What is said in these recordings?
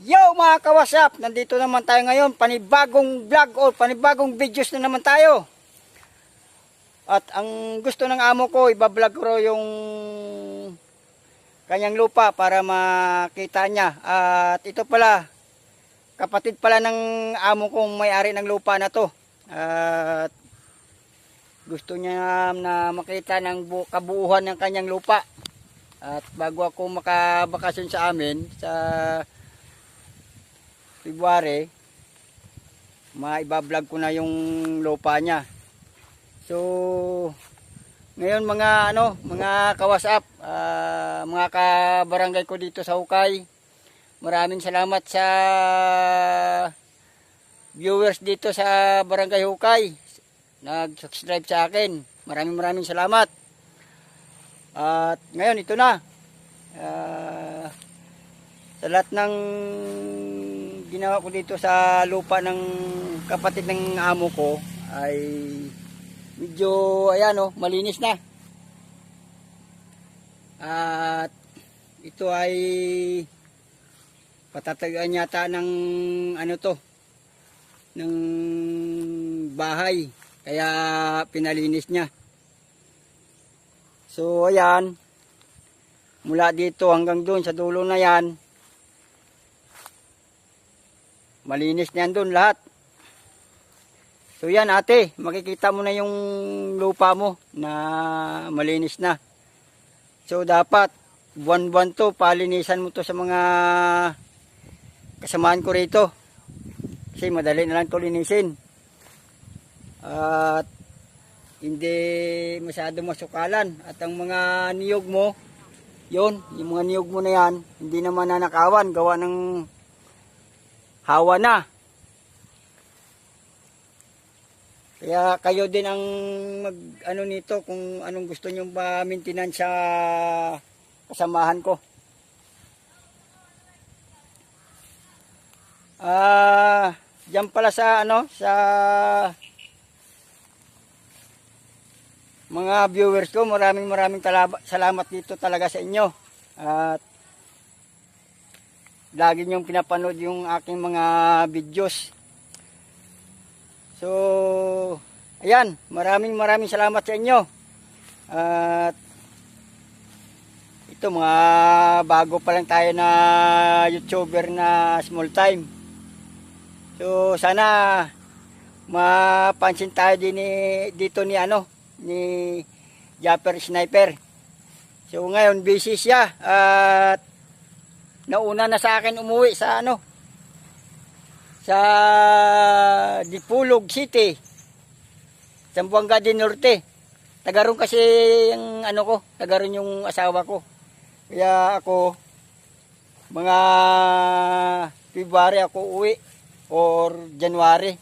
Yo mga kawasap, nandito naman tayo ngayon, panibagong vlog o panibagong videos na naman tayo. At ang gusto ng amo ko, ibablog ko yung kanyang lupa para makita niya. At ito pala, kapatid pala ng amo kong may-ari ng lupa na to. At gusto niya na makita ng kabuuhan ng kanyang lupa. At bago ako makabakasyon sa amin, sa February, maibablog ko na yung lupa niya. So, ngayon mga kawasap, mga kabarangay ko dito sa Hukay, maraming salamat sa viewers dito sa Barangay Hukay. Nag-subscribe sa akin. Maraming salamat. At ngayon ito na. Sa lahat ng ginawa ko dito sa lupa ng kapatid ng amo ko ay medyo malinis na. At ito ay patatagan yata ng ng bahay, kaya pinalinis niya. So ayan, mula dito hanggang doon sa dulo na yan, malinis na yan doon lahat. So yan ate, makikita mo na yung lupa mo na malinis na. So dapat buwan-buwan to, palinisan mo to sa mga kasamaan ko rito. Kasi madali na lang to linisin. At hindi masyado masukalan. At ang mga niyog mo, yung mga niyog mo na yan, hindi naman nanakawan, gawa ng hawa na. Kaya kayo din ang nito kung anong gusto nyo pa-maintenance sa kasamahan ko. Diyan pala sa sa mga viewers ko, maraming salamat dito talaga sa inyo. At lagi niyong pinapanood yung aking mga videos. So, ayan, maraming salamat sa inyo. At ito, mga bago pa lang tayo na YouTuber na small time. So, sana mapansin tayo din dito ni Japper Sniper. So, ngayon busy siya at nauna na sa akin umuwi sa sa Dipolog City, Zamboanga del Norte. Tagaron kasi yung tagaron yung asawa ko. Kaya ako mga February ako uwi or January.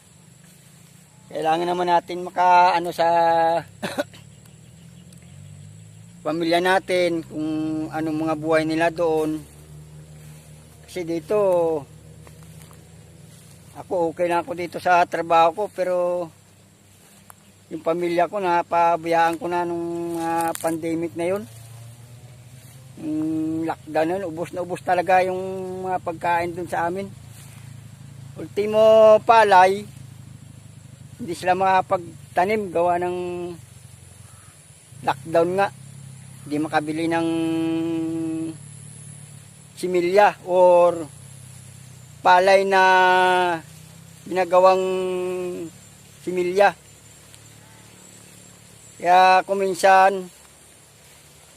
Kailangan naman natin sa pamilya natin kung anong mga buhay nila doon. Kasi dito ako okay na ako dito sa trabaho ko, pero yung pamilya ko napabayaan ko na nung pandemic na yun. Lockdown na yun, ubos na ubos talaga yung mga pagkain dun sa amin. Ultimo palay, hindi sila makapagtanim gawa ng lockdown nga. Hindi makabili ng similya or palay na ginagawang similya. Kaya kuminsan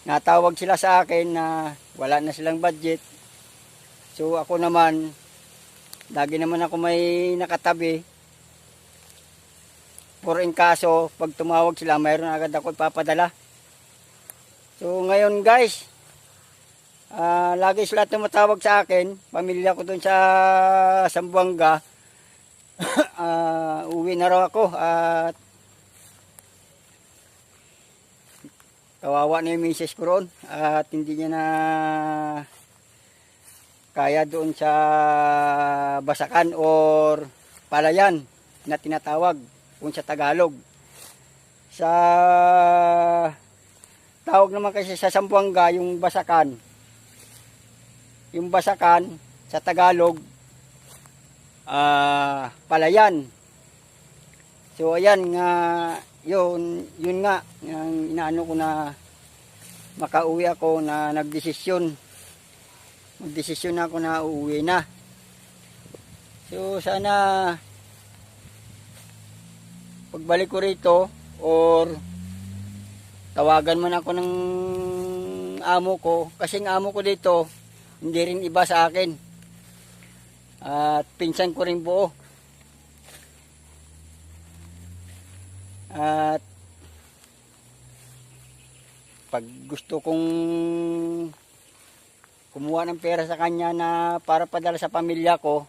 natawag sila sa akin na wala na silang budget. So ako naman, lagi naman ako may nakatabi. For in kaso, pag tumawag sila, mayroon agad ako ipapadala. So ngayon guys, lagi sila tumatawag sa akin, pamilya ko doon sa Zamboanga. Uwi na raw ako at kawawa na yung misis ko roon at hindi niya na kaya doon sa Basakan or Palayan na tinatawag kung sa Tagalog. Sa tawag naman kasi sa Zamboanga yung Basakan. Yung Basakan sa Tagalog palayan. So ayan nga, yun nga, yung inaano ko na makauwi ako na magdesisyon ako na uuwi na. So sana pagbalik ko rito or tawagan man ako ng amo ko, kasi ang amo ko dito hindi rin iba sa akin at pinsan ko rin buo. At pag gusto kong kumuha ng pera sa kanya na para padala sa pamilya ko,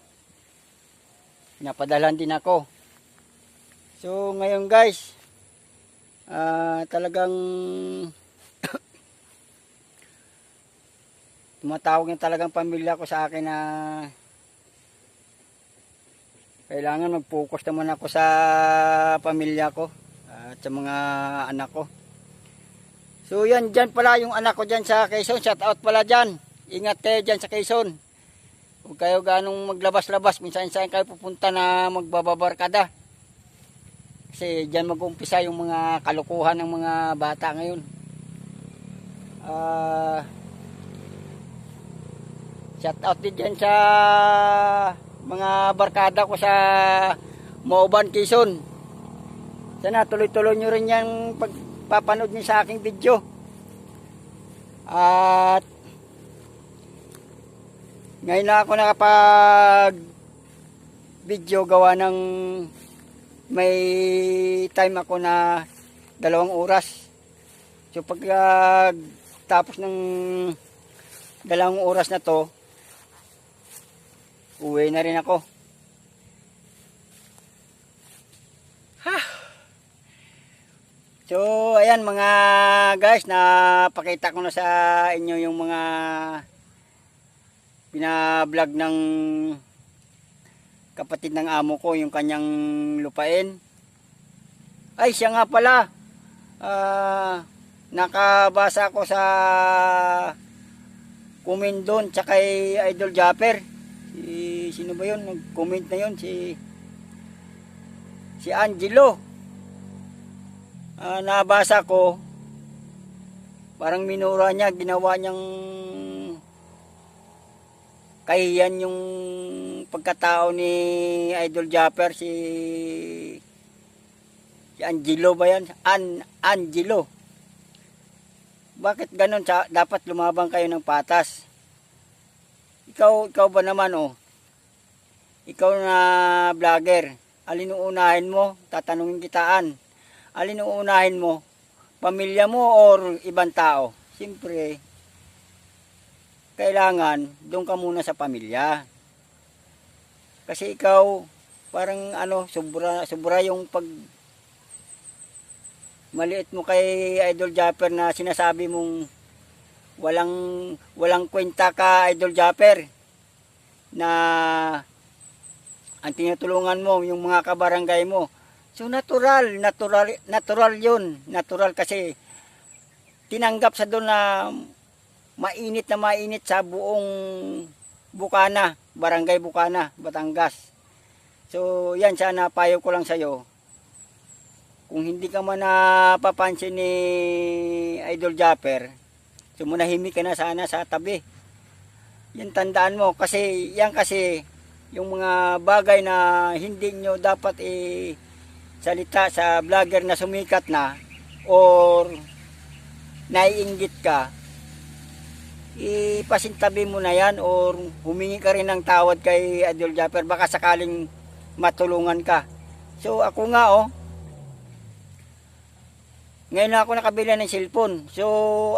napadalan din ako. So ngayon guys, talagang tumatawag na talagang pamilya ko sa akin na kailangan mag-focus naman ako sa pamilya ko at sa mga anak ko. So yan, dyan pala yung anak ko dyan sa Quezon. Shout out pala dyan. Ingat kayo dyan sa Quezon. Huwag kayo ganong maglabas-labas. Minsan-minsan kayo pupunta na magbababarkada. Kasi dyan mag-umpisa yung mga kalukuhan ng mga bata ngayon. Shout out din dyan sa mga barkada ko sa Mauban, Quezon. Sana tuloy-tuloy nyo rin yung pagpapanood nyo sa aking video. At ngayon na ako nakapag video gawa ng may time ako na 2 oras. So pag tapos ng 2 oras na to, uwi na rin ako. So ayan mga guys, napakita ko na sa inyo yung mga pina-vlog ng kapatid ng amo ko, yung kanyang lupain. Ay siya nga pala, nakabasa ko sa comment doon tsaka kay Idol Japper. Sino ba yun? Nag-comment na yun, si Angelo. Nabasa ko, parang minura niya, ginawa niyang kahiyan yung pagkatao ni Idol Japper, si Angelo ba yan? Angelo. Bakit ganun? Dapat lumabang kayo ng patas. Ikaw ba naman ikaw na vlogger, alin uunahin mo? Tatanungin kitaan. Alin uunahin mo? Pamilya mo or ibang tao? Siyempre, kailangan doon ka muna sa pamilya. Kasi ikaw, parang sobra yung pag maliit mo kay Idol Japper na sinasabi mong walang kwenta ka, Idol Japper, na ang tinutulungan mo yung mga kabarangay mo. So natural yun. Natural kasi tinanggap sa doon na mainit sa buong Bukana, Barangay Bukana, Batangas. So yan, sana payo ko lang sa'yo. Kung hindi ka man napapansin ni Idol Japper, so manahimik ka na sana sa tabi. Yan, tandaan mo, kasi yung mga bagay na hindi nyo dapat salita sa vlogger na sumikat na or naiinggit ka, ipasintabi mo na yan or humingi ka rin ng tawad kay Idol Japper, baka sakaling matulungan ka. So ako nga ngayon na ako nakabili ng cellphone. So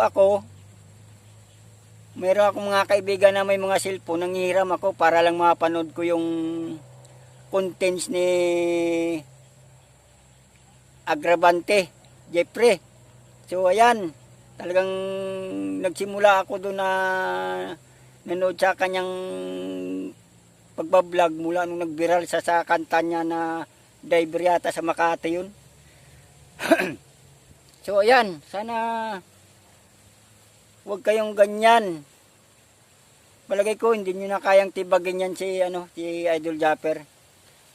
ako, mayroon akong mga kaibigan na may mga cellphone, nanghihiram ako para lang mapanood ko yung contents ni Agravante Jeffrey. So ayan, talagang nagsimula ako doon na nanood sa kanyang pagbablog mula nung nagbiral sa kanta niya na Diver yata sa Makati yun. So ayan, sana huwag kayong ganyan. Palagay ko hindi niyo na kayang tibagin yan si Idol Japper.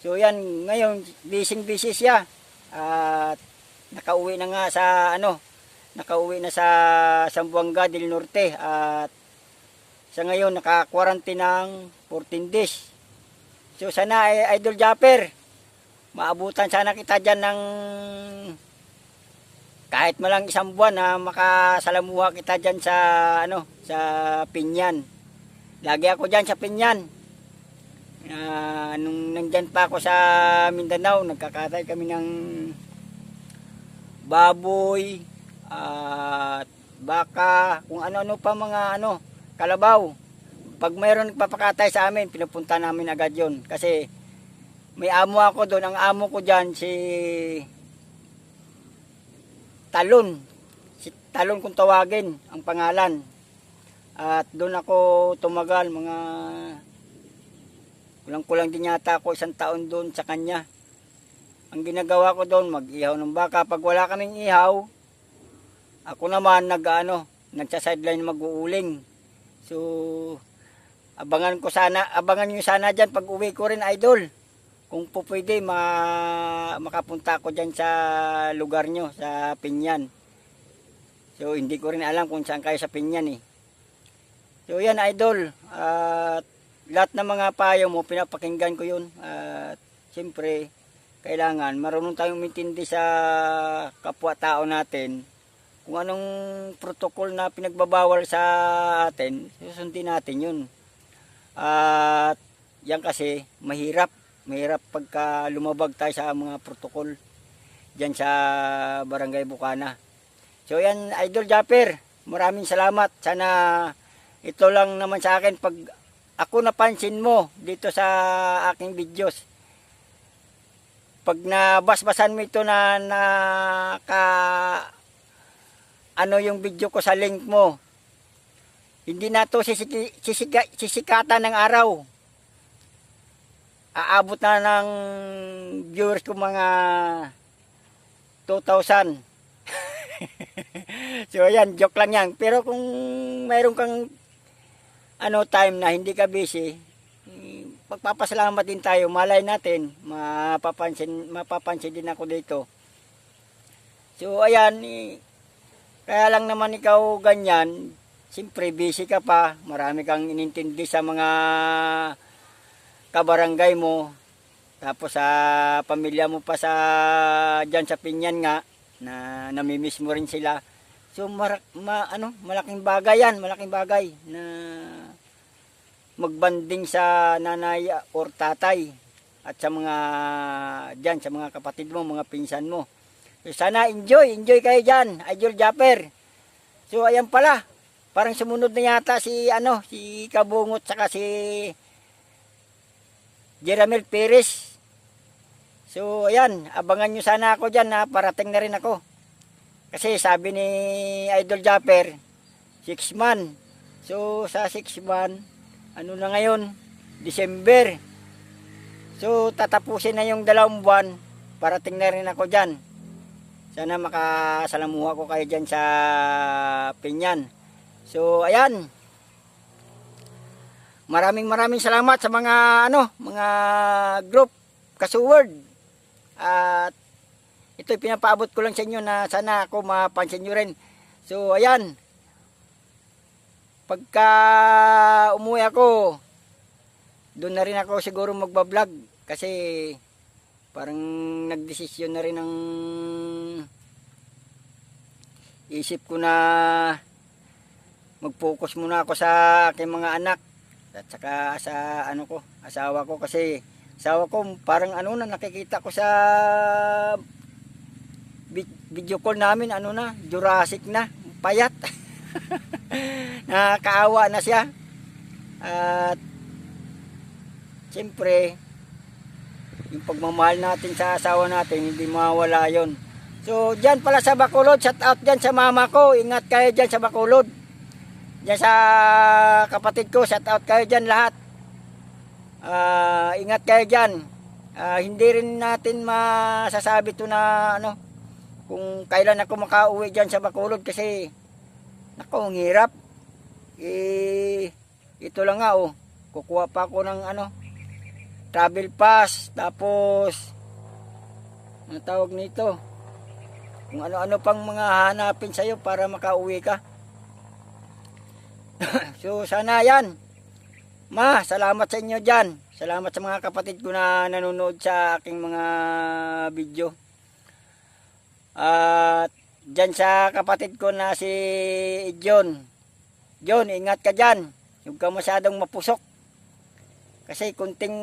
So yan, ngayon busy siya. At nakauwi na nga sa nakauwi na sa Zamboanga del Norte at sa ngayon naka-quarantine ng 14 days. So sana Idol Japper, maabutan sana kita diyan ng kahit malang isang buwan na makasalamuha kita diyan sa sa Pinyan. Lagi ako diyan sa Pinyan. Nung nandyan pa ako sa Mindanao, nagkakatay kami ng baboy at baka, kung ano-ano pa mga kalabaw. Pag mayroon nagpapakatay sa amin, pinupunta namin agad yon. Kasi may amo ako doon. Ang amo ko dyan, si Talon. Si Talon kung tawagin ang pangalan. At doon ako tumagal, mga kulang-kulang din yata ako 1 taon doon sa kanya. Ang ginagawa ko doon, mag-ihaw ng baka. Pag wala kaming ihaw, ako naman nagsa-sideline mag-uuling. So, abangan nyo sana dyan pag uwi ko rin, Idol. Kung po pwede, makapunta ako dyan sa lugar nyo, sa Pinyan. So, hindi ko rin alam kung saan kayo sa Pinyan eh. So, yan, Idol. Lahat ng mga payo mo, pinapakinggan ko yun. At siyempre, kailangan marunong tayong umintindi sa kapwa-tao natin. Kung anong protocol na pinagbabawal sa atin, susundin natin yun. At yan kasi, mahirap pagka lumabag tayo sa mga protocol dyan sa Barangay Bukana. So yan, Idol Japper, maraming salamat. Sana ito lang naman sa akin, pag ako napansin mo dito sa aking videos, pag nabasbasan mo ito na yung video ko sa link mo, hindi na to sisikatan ng araw. Aabot na ng viewers ko mga 2,000. So ayan, joke lang yan. Pero kung mayroon kang time na hindi ka busy, pagpapasalamat din tayo. Malay natin, mapapansin din ako dito. So ayan, kaya lang naman ikaw ganyan, siyempre busy ka pa, marami kang inintindi sa mga kabarangay mo, tapos sa pamilya mo pa dyan sa Pinyan nga, na namimiss mo rin sila. So malaking bagay yan, malaking bagay na magbanding sa nanay or tatay at sa mga dyan, sa mga kapatid mo, mga pinsan mo. So, sana enjoy kayo dyan, Idol Japper. So ayan pala, parang sumunod na yata si Kabungot saka si Jeramel Perez. So ayan, abangan nyo sana ako dyan na parating na rin ako. Kasi sabi ni Idol Japper, 6 months. So sa 6 months, na ngayon? December. So tatapusin na yung 2 buwan, parating na rin ako dyan. Sana makasalamuha ko kayo dyan sa Pinyan. So ayan. Maraming salamat sa mga mga group Kasuword. At ito'y pinapaabot ko lang sa inyo na sana ako mapansin nyo rin. So ayan. Pagka umuwi ako, doon na rin ako siguro magbablog kasi parang nagdesisyon na rin ang isip ko na mag-focus muna ako sa aking mga anak at saka sa asawa ko, kasi asawa ko parang nakikita ko sa video call namin Jurassic na, payat. Nakakaawa na siya. At siyempre yung pagmamahal natin sa asawa natin, hindi mawala yon. So dyan pala sa Bacolod, shout out dyan sa mama ko, ingat kayo dyan sa Bacolod. Dyan sa kapatid ko, shout out kayo dyan lahat. Ingat kayo dyan. Hindi rin natin masasabi to na kung kailan ako makauwi dyan sa Bacolod, kasi ang hirap. Ito lang nga kukuha pa ako ng travel pass, tapos ano tawag nito, kung ano-ano pang mga hanapin sa'yo para makauwi ka. So sana yan. Ma, salamat sa inyo dyan. Salamat sa mga kapatid ko na nanonood sa aking mga video. At dyan sa kapatid ko na si John. John, ingat ka dyan. Huwag ka masyadong mapusok. Kasi kunting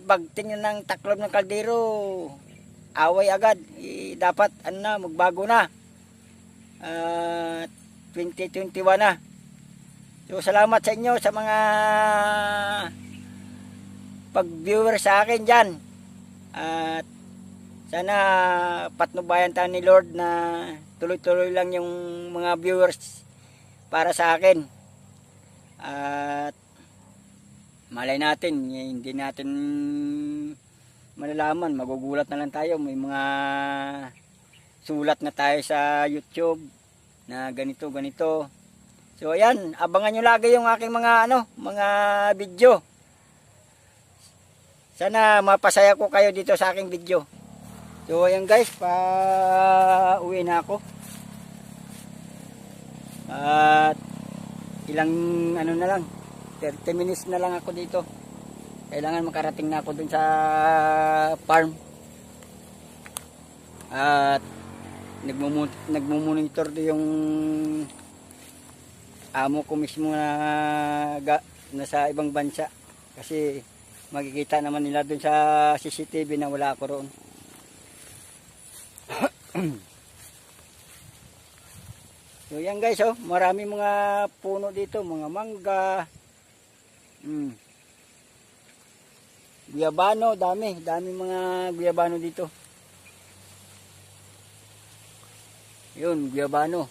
bagting ng taklob ng kaldero, away agad. Dapat magbago na. 2021 na. So salamat sa inyo sa mga pag-viewer sa akin dyan. At sana patnubayan tayo ni Lord na tuloy-tuloy lang yung mga viewers para sa akin. At malay natin, hindi natin malalaman, magugulat na lang tayo. May mga sulat na tayo sa YouTube na ganito, ganito. So ayan, abangan nyo lagi yung aking mga mga video. Sana mapasaya ko kayo dito sa aking video. So ayan guys, uwi na ako. At ilang na lang, 30 minutes na lang ako dito. Kailangan makarating na ako dun sa farm. At nagmumonitor yung amo ko mismo na nasa ibang bansa. Kasi makikita naman nila dun sa CCTV na wala ako roon. So yan guys, marami mga puno dito, mga mangga. Guyabano, dami mga guyabano dito. Yun, guyabano.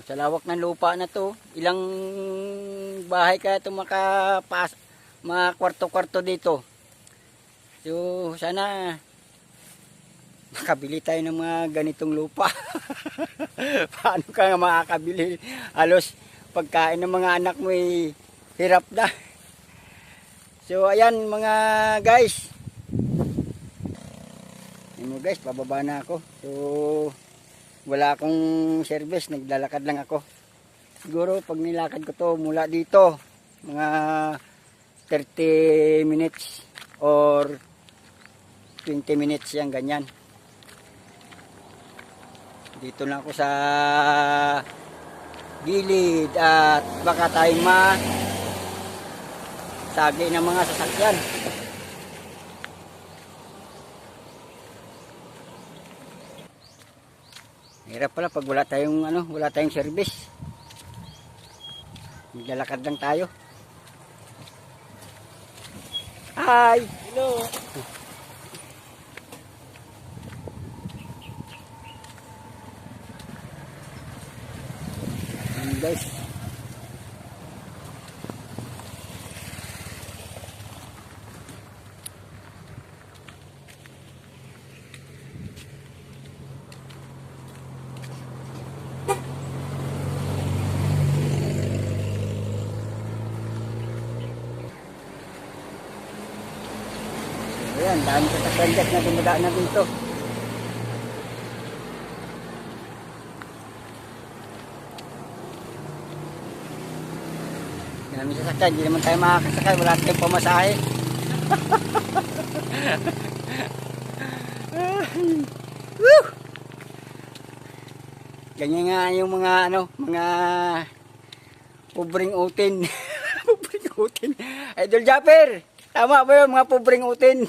Sa lawak ng lupa na to, ilang bahay kaya ito mga kwarto-kwarto dito. So sana makabili tayo ng mga ganitong lupa. Paano ka nga makakabili? Halos pagkain ng mga anak mo hirap na. So ayan mga guys. Ayan guys, pababa na ako. So wala akong service, naglalakad lang ako. Siguro pag nilakad ko to mula dito, mga 30 minutes or 20 minutes yan, ganyan. Dito lang ako sa gilid at baka tayong sagi ng mga sasakyan. Hirap pala pag wala tayong service. Maglalakad lang tayo. Hi! Hello! Guys, ayan, dami sasakyan guys na dumadaan na dito. Dami sasakyan, hindi naman tayo makakasakay, wala tayong pamasahe. Ganyan nga yung mga mga pobreng utin. Pobreng utin. Idol Japper, tama ba yun, mga pobreng utin?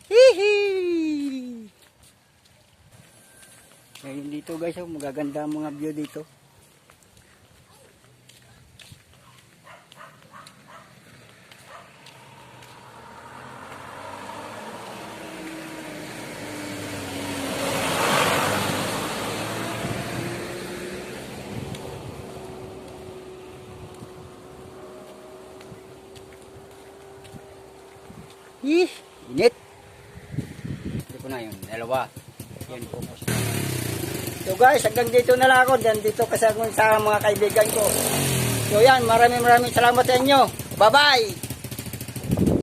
Hihi! Ngayon dito guys, magaganda ang mga view dito. Init. Hindi ko na yun. Dalawa. Yan po. So guys, hanggang dito na lang ako. Dito kasi ako sa mga kaibigan ko. So yan, maraming salamat sa inyo. Bye-bye!